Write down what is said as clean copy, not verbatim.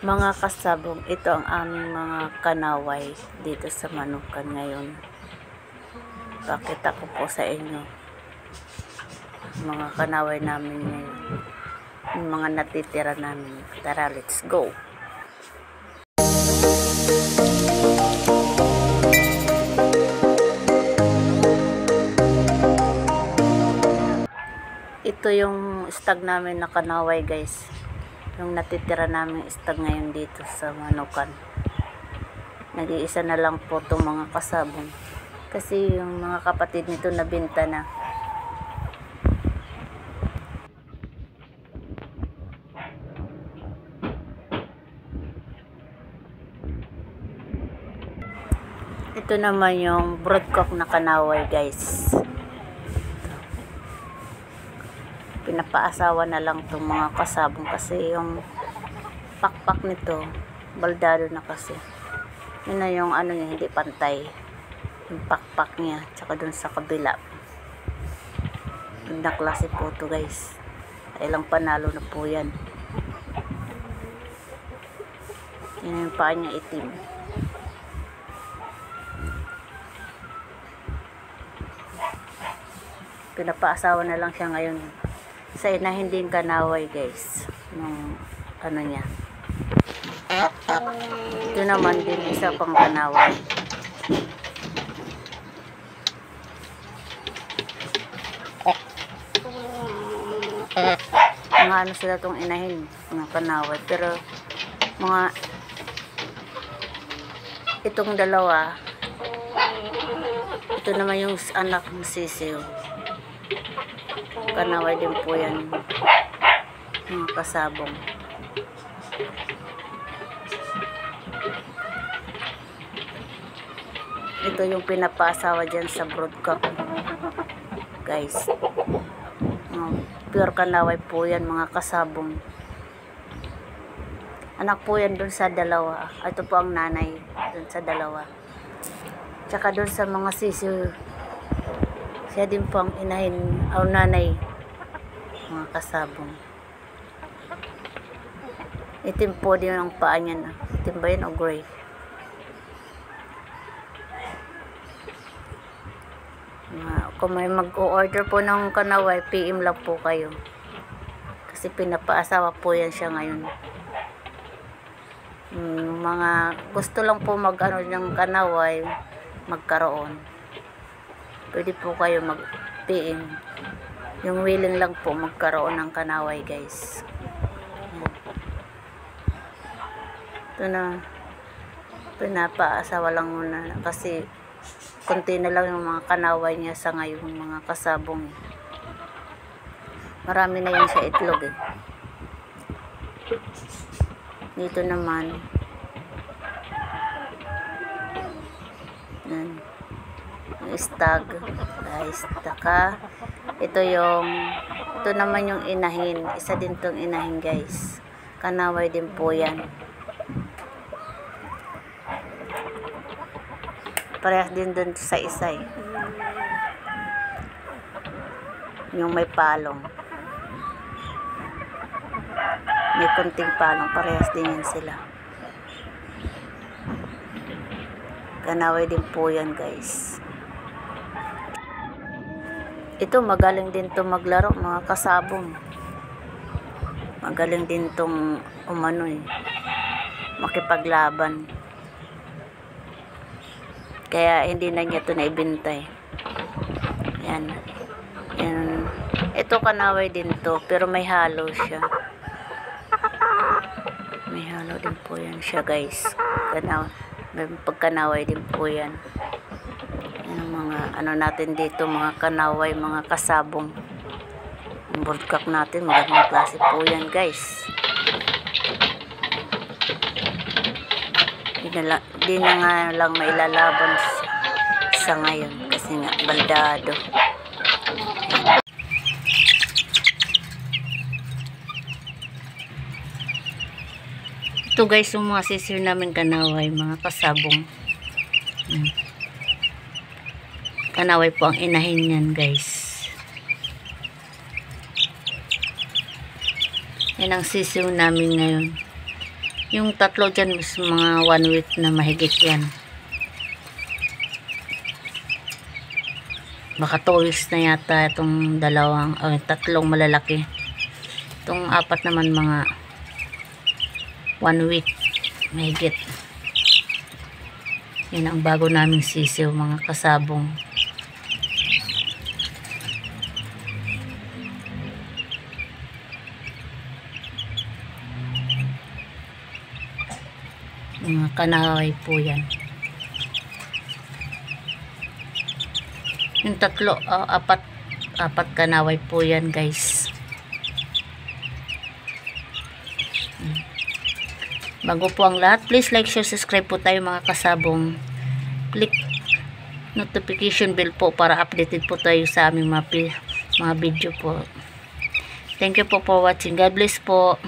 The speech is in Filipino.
Mga kasabong, ito ang aming mga kanaway dito sa Manukan ngayon. Pakita ko po sa inyo mga kanaway namin ngayon, yung mga natitira namin. Tara, let's go! Ito yung stag namin na kanaway, guys. Yung natitira namin stag ngayon dito sa Manukan. Nag-iisa na lang po itong mga kasabong. Kasi yung mga kapatid nito nabenta na. Ito naman yung broodcock na kanaway, guys. Pinapaasawa na lang itong mga kasabong kasi yung pakpak nito baldado na kasi. Yun na yung ano niya, hindi pantay yung pakpak niya, tsaka dun sa kabila yung naklase po ito, guys. Ilang panalo na po yan. Yun yung paa niya itim. Pinapaasawa na lang siya ngayon sa inahin din kanaway, guys, nung ano niya. Ito naman din isa pang kanaway. Mga ano sila tong inahin, mga kanaway, pero mga itong dalawa, ito naman yung anak ng sisiw. Kanaway din po yan, mga kasabong. Ito yung pinapaasawa dyan sa broodcock, guys. Pure kanaway po yan, mga kasabong. Anak po yan dun sa dalawa. Ito po ang nanay dun sa dalawa. Tsaka dun sa mga sisiw, siya din po ang inahin o nanay, mga kasabong. Itim po din ang paa niya na. Itim ba yun o gray? Kung may mag-o-order po ng kanaway, PM lang po kayo. Kasi pinapaasawa po yan siya ngayon. Mga gusto lang po mag-ano ng kanaway, magkaroon. Pwede po kayo mag-PM. Yung willing lang po magkaroon ng kanaway, guys. Ito na, pinapaasawa lang muna kasi konti na lang yung mga kanaway niya sa ngayon, mga kasabong. Marami na yun sa itlog eh. Dito naman, yan, yung stag, guys. Taka, ito naman yung inahin. Isa din tong inahin, guys. Kanaway din po yan. Parehas din dun sa isa eh. Yung may palong. May kunting palong. Parehas din yan sila. Kanaway din po yan, guys. Ito, magaling din to maglaro, mga kasabong. Magaling din tong umano eh, makipaglaban. Kaya hindi na niya ito naibintay. Yan. Yan. Ito kanaway din to, pero may halo siya. May halo din po yan siya, guys. May pagkanaway din po yan. Yan ang mga ano natin dito, mga kanaway, mga kasabong. Yung broodcock natin, magandang klase po yan, guys. Di na nga lang mailalaban sa ngayon kasi nga baldado. Ito, guys, yung mga sisiw namin kanaway, mga kasabong. Kanaway po ang inahin yan, guys. Yan ang sisiw namin ngayon. Yung tatlo dyan is mga 1 week na mahigit yan. Baka 2 weeks na yata itong tatlong malalaki. Itong 4 naman mga 1 week mahigit. Yan ang bago naming sisiw mga kasabong. Mga kanaway po yan. Yung tatlo, apat kanaway po yan guys. Bago po ang lahat, please like, share, subscribe po tayo mga kasabong. Click notification bell po para updated po tayo sa aming mga video po. Thank you po for watching. God bless po.